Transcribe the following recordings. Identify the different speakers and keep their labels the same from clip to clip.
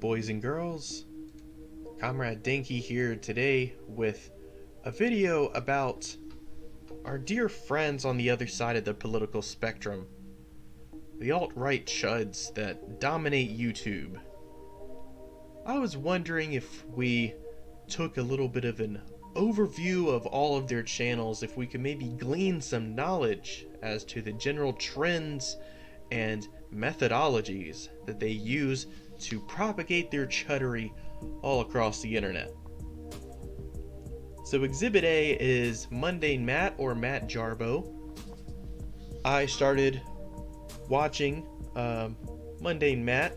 Speaker 1: boys and girls? Comrade Dankey here today with a video about our dear friends on the other side of the political spectrum, the alt-right chuds that dominate YouTube. I was wondering if we took a little bit of an overview of all of their channels, if we could maybe glean some knowledge as to the general trends and methodologies that they use to propagate their chuddery all across the internet. So Exhibit A is Mundane Matt, or Matt Jarbo. I started watching Mundane Matt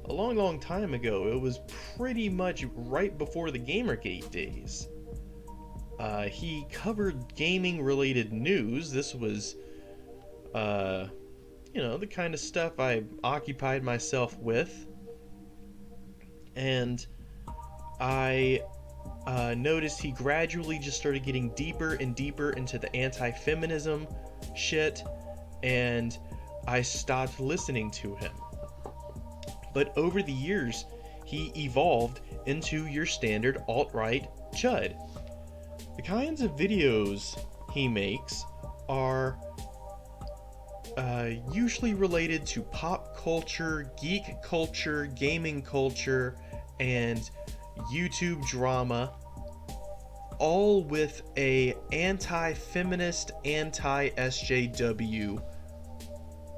Speaker 1: a long time ago. It was pretty much right before the Gamergate days. He covered gaming related news. This was the kind of stuff I occupied myself with, and I noticed he gradually just started getting deeper and deeper into the anti-feminism shit, and I stopped listening to him. But over the years, he evolved into your standard alt-right chud. The kinds of videos he makes are usually related to pop culture, geek culture, gaming culture, and YouTube drama, all with a anti-feminist, anti-SJW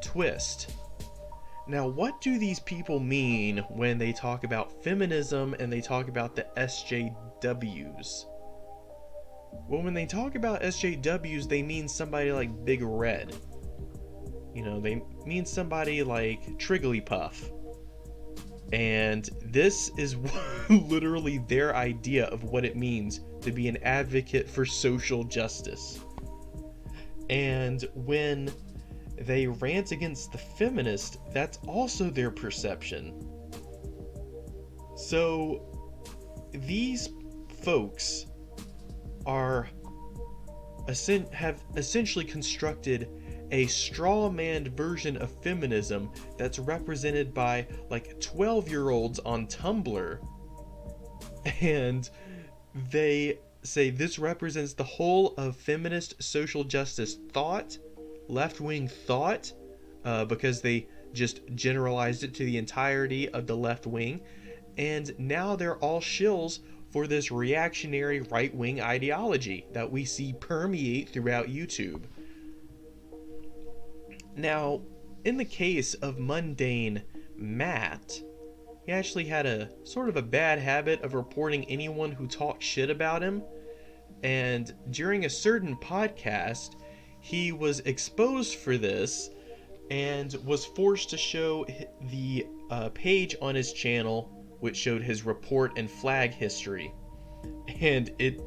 Speaker 1: twist. Now, what do these people mean when they talk about feminism and they talk about the SJWs? Well, when they talk about SJWs, they mean somebody like Big Red. They mean somebody like Trigglypuff. And this is literally their idea of what it means to be an advocate for social justice. And when they rant against the feminist, that's also their perception. So these folks have essentially constructed a straw-manned version of feminism that's represented by like 12-year-olds on Tumblr, and they say this represents the whole of feminist social justice thought, left-wing thought, because they just generalized it to the entirety of the left wing, and now they're all shills for this reactionary right-wing ideology that we see permeate throughout YouTube. Now, in the case of Mundane Matt, he actually had a sort of a bad habit of reporting anyone who talked shit about him, and during a certain podcast, he was exposed for this and was forced to show the page on his channel which showed his report and flag history, and it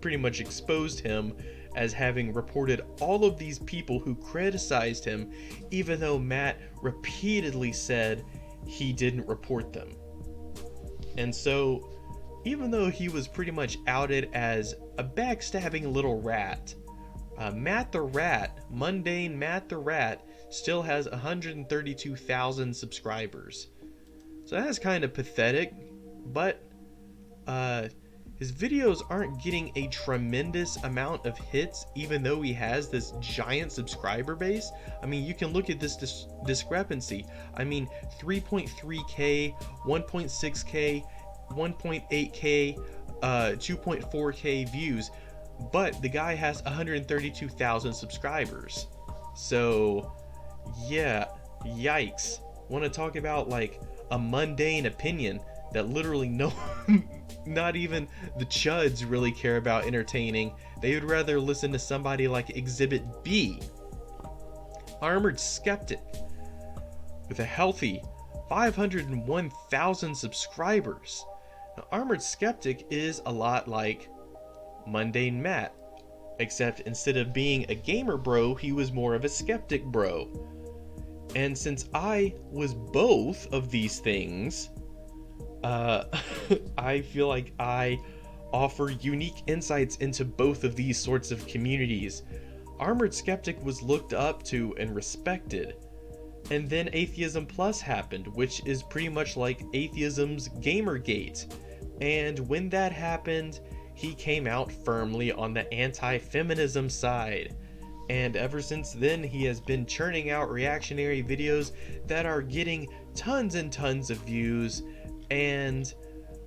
Speaker 1: pretty much exposed him as having reported all of these people who criticized him, even though Matt repeatedly said he didn't report them. And so, even though he was pretty much outed as a backstabbing little rat, Matt the Rat, Mundane Matt the Rat, still has 132,000 subscribers. So that's kind of pathetic, but his videos aren't getting a tremendous amount of hits, even though he has this giant subscriber base. I mean, you can look at this discrepancy. I mean, 3.3k, 1.6k, 1.8k, 2.4k views, but the guy has 132,000 subscribers. So, yeah, yikes. Want to talk about like a mundane opinion that literally not even the chuds really care about entertaining. They would rather listen to somebody like Exhibit B, Armored Skeptic, with a healthy 501,000 subscribers. Now, Armored Skeptic is a lot like Mundane Matt, except instead of being a gamer bro, he was more of a skeptic bro. And since I was both of these things, I feel like I offer unique insights into both of these sorts of communities. Armored Skeptic was looked up to and respected, And then Atheism Plus happened, which is pretty much like atheism's Gamergate. And when that happened, he came out firmly on the anti-feminism side. And ever since then, he has been churning out reactionary videos that are getting tons and tons of views and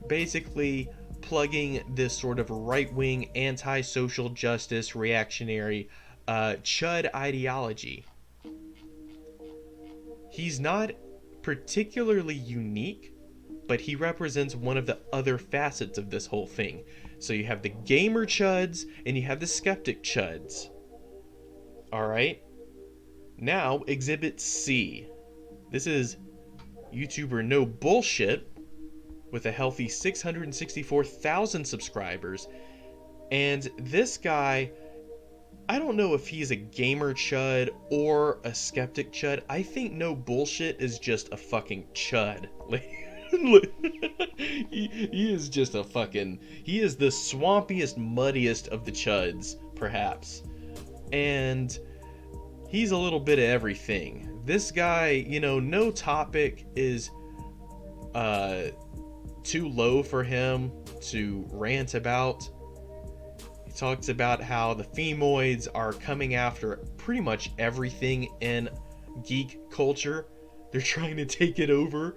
Speaker 1: basically plugging this sort of right-wing anti-social justice reactionary Chud ideology. He's not particularly unique, but he represents one of the other facets of this whole thing. So you have the gamer chuds and you have the skeptic chuds. Alright? Now, Exhibit C. This is YouTuber No Bullshit with a healthy 664,000 subscribers. And this guy, I don't know if he's a gamer chud or a skeptic chud. I think No Bullshit is just a fucking chud. He is just a fucking... He is the swampiest, muddiest of the chuds, perhaps. And he's a little bit of everything. This guy, you know, no topic is too low for him to rant about. He talks about how the femoids are coming after pretty much everything in geek culture. They're trying to take it over.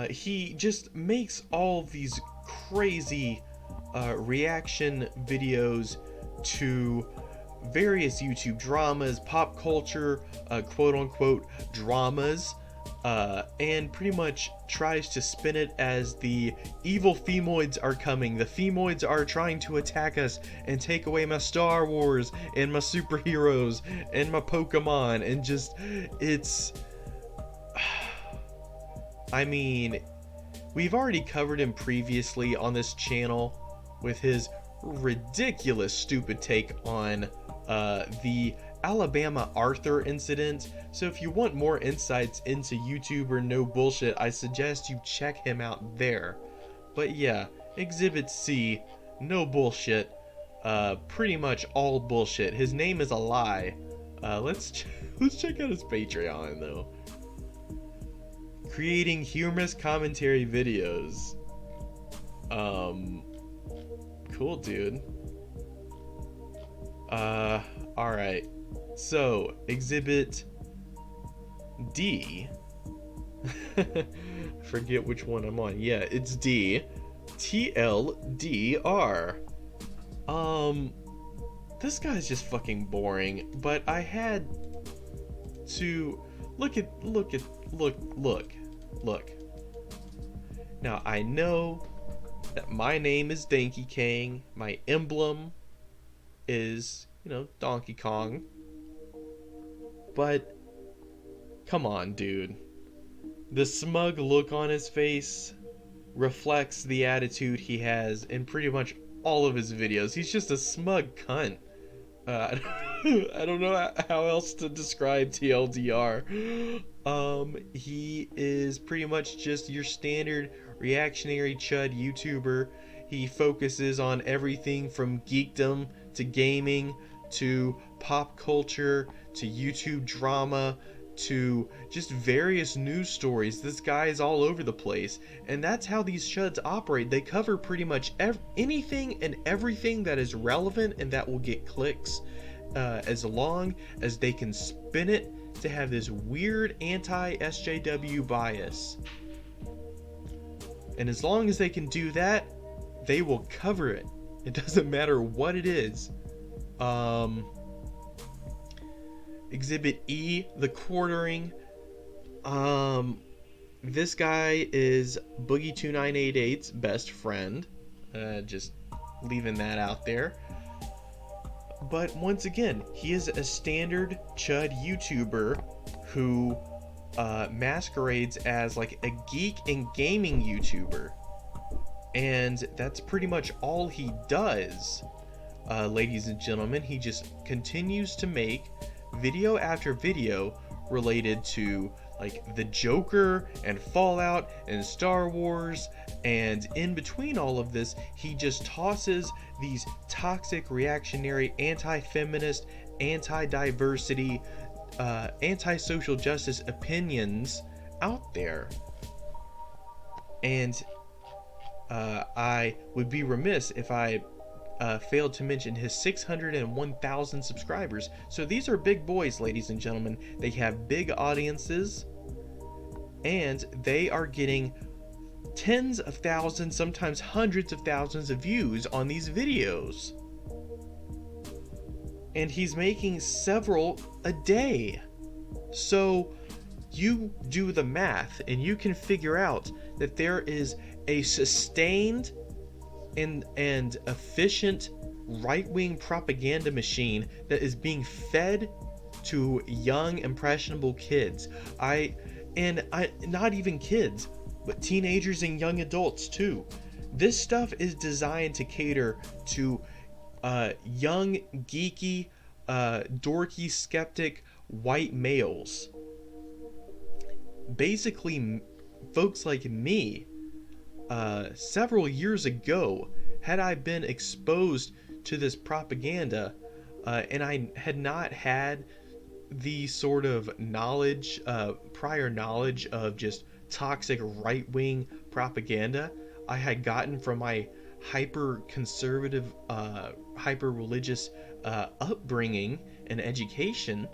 Speaker 1: He just makes all these crazy reaction videos to various YouTube dramas, pop culture, quote-unquote dramas, and pretty much tries to spin it as the evil femoids are coming. The femoids are trying to attack us and take away my Star Wars and my superheroes and my Pokemon, and just, it's... I mean, we've already covered him previously on this channel with his ridiculous stupid take on the Alabama Arthur incident. So if you want more insights into YouTuber No Bullshit, I suggest you check him out there. But yeah, Exhibit C, No Bullshit, pretty much all bullshit. His name is a lie. Let's check out his Patreon though. Creating humorous commentary videos. Cool, dude. Alright. So, Exhibit D. Forget which one I'm on. Yeah, it's D. TLDR. This guy's just fucking boring, but I had to look. Now, I know that my name is Dankey Kang. My emblem is, you know, Donkey Kong. But, come on, dude. The smug look on his face reflects the attitude he has in pretty much all of his videos. He's just a smug cunt. I don't know how else to describe TLDR. He is pretty much just your standard reactionary chud YouTuber. He focuses on everything from geekdom to gaming to pop culture to YouTube drama to just various news stories. This guy is all over the place, and that's how these chuds operate. They cover pretty much anything and everything that is relevant and that will get clicks, as long as they can spin it to have this weird anti-SJW bias. And as long as they can do that, they will cover it. It doesn't matter what it is. Exhibit E, the quartering. This guy is Boogie2988's best friend. Just leaving that out there. But once again, he is a standard chud YouTuber who masquerades as like a geek and gaming YouTuber. And that's pretty much all he does, ladies and gentlemen. He just continues to make video after video related to like the Joker and Fallout and Star Wars, and in between all of this, he just tosses these toxic, reactionary, anti-feminist, anti-diversity, anti-social justice opinions out there. And I would be remiss if I failed to mention his 601,000 subscribers. So these are big boys, ladies and gentlemen. They have big audiences, and they are getting tens of thousands, sometimes hundreds of thousands of views on these videos. And he's making several a day. So you do the math and you can figure out that there is a sustained and efficient right-wing propaganda machine that is being fed to young impressionable kids. Not even kids, but teenagers and young adults too. This stuff is designed to cater to young, geeky, dorky, skeptic white males. Basically, folks like me, several years ago, had I been exposed to this propaganda, and I had not had the sort of knowledge, prior knowledge of just toxic right-wing propaganda I had gotten from my hyper-conservative, hyper-religious upbringing and education,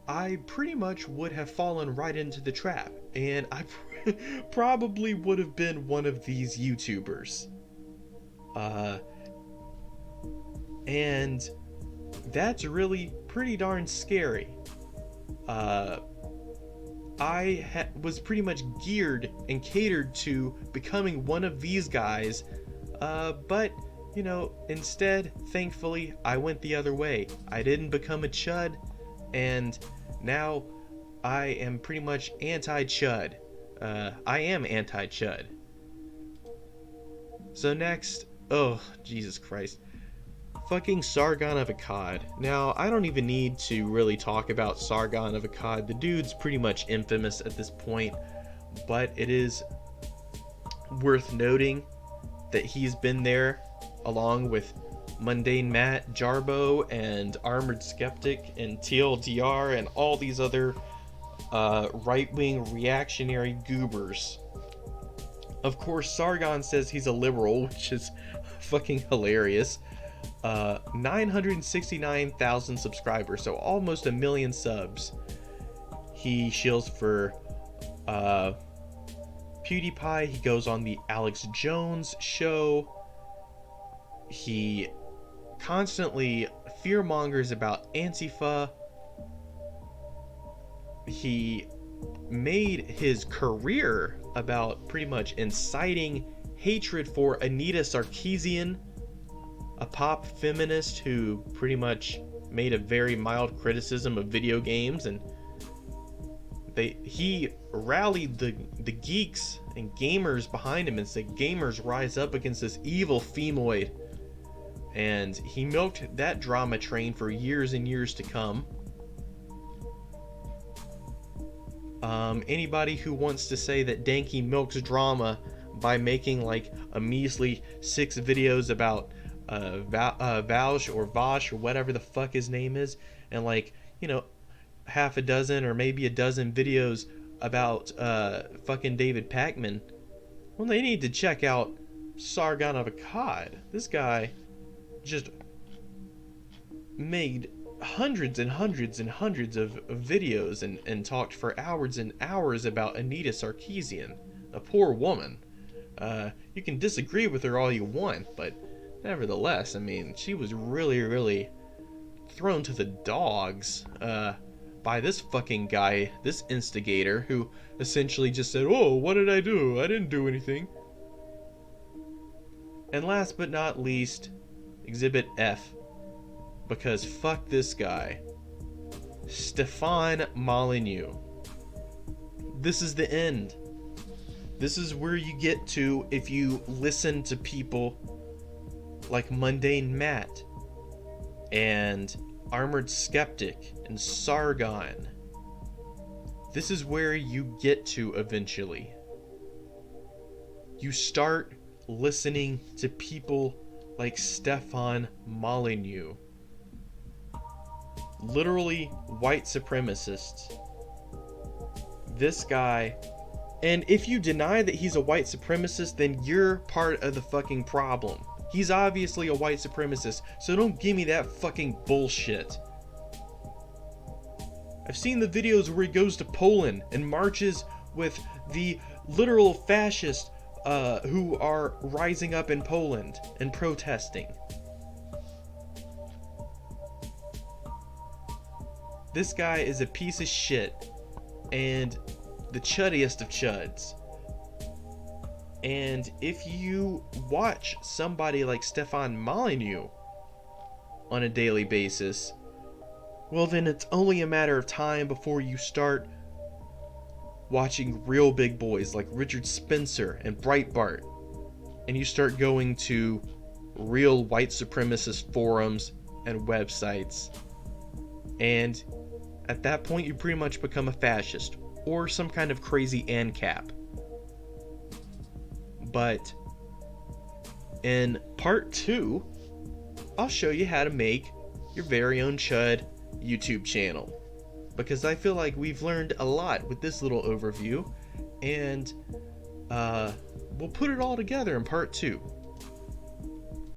Speaker 1: I pretty much would have fallen right into the trap, and I probably would have been one of these YouTubers. And that's really pretty darn scary. I was pretty much geared and catered to becoming one of these guys, but, you know, instead, thankfully, I went the other way. I didn't become a chud, and now I am pretty much anti-chud. I am anti-chud. So next, oh, Jesus Christ. Fucking Sargon of Akkad. Now, I don't even need to really talk about Sargon of Akkad. The dude's pretty much infamous at this point, but it is worth noting that he's been there along with Mundane Matt, Jarbo, and Armored Skeptic, and TLDR, and all these other right-wing reactionary goobers. Of course, Sargon says he's a liberal, which is fucking hilarious. 969,000 subscribers, so almost 1 million subs. He shills for PewDiePie. He goes on the Alex Jones show. He constantly fearmongers about Antifa. He made his career about pretty much inciting hatred for Anita Sarkeesian, a pop feminist who pretty much made a very mild criticism of video games, and he rallied the geeks and gamers behind him and said, gamers, rise up against this evil femoid. And he milked that drama train for years and years to come. Anybody who wants to say that Dankey milks drama by making like a measly 6 videos about Vaush or Vosh or whatever the fuck his name is, and like, you know, half a dozen or maybe a dozen videos about fucking David Pakman, well, they need to check out Sargon of Akkad. This guy just made hundreds and hundreds and hundreds of videos and talked for hours and hours about Anita Sarkeesian, a poor woman. You can disagree with her all you want, but nevertheless, I mean, she was really, really thrown to the dogs by this fucking guy, this instigator, who essentially just said, oh, what did I do? I didn't do anything. And last but not least, Exhibit F. Because fuck this guy. Stefan Molyneux. This is the end. This is where you get to if you listen to people like Mundane Matt and Armored Skeptic and Sargon. This is where you get to eventually. You start listening to people like Stefan Molyneux. literally white supremacists. This guy, and if you deny that he's a white supremacist, then you're part of the fucking problem. He's obviously a white supremacist, so don't give me that fucking bullshit. I've seen the videos where he goes to Poland and marches with the literal fascists who are rising up in Poland and protesting. This guy is a piece of shit and the chuddiest of chuds. And if you watch somebody like Stefan Molyneux on a daily basis, well then it's only a matter of time before you start watching real big boys like Richard Spencer and Breitbart, and you start going to real white supremacist forums and websites, and at that point you pretty much become a fascist or some kind of crazy ANCAP. But in part 2, I'll show you how to make your very own Chud YouTube channel, because I feel like we've learned a lot with this little overview, and we'll put it all together in part 2.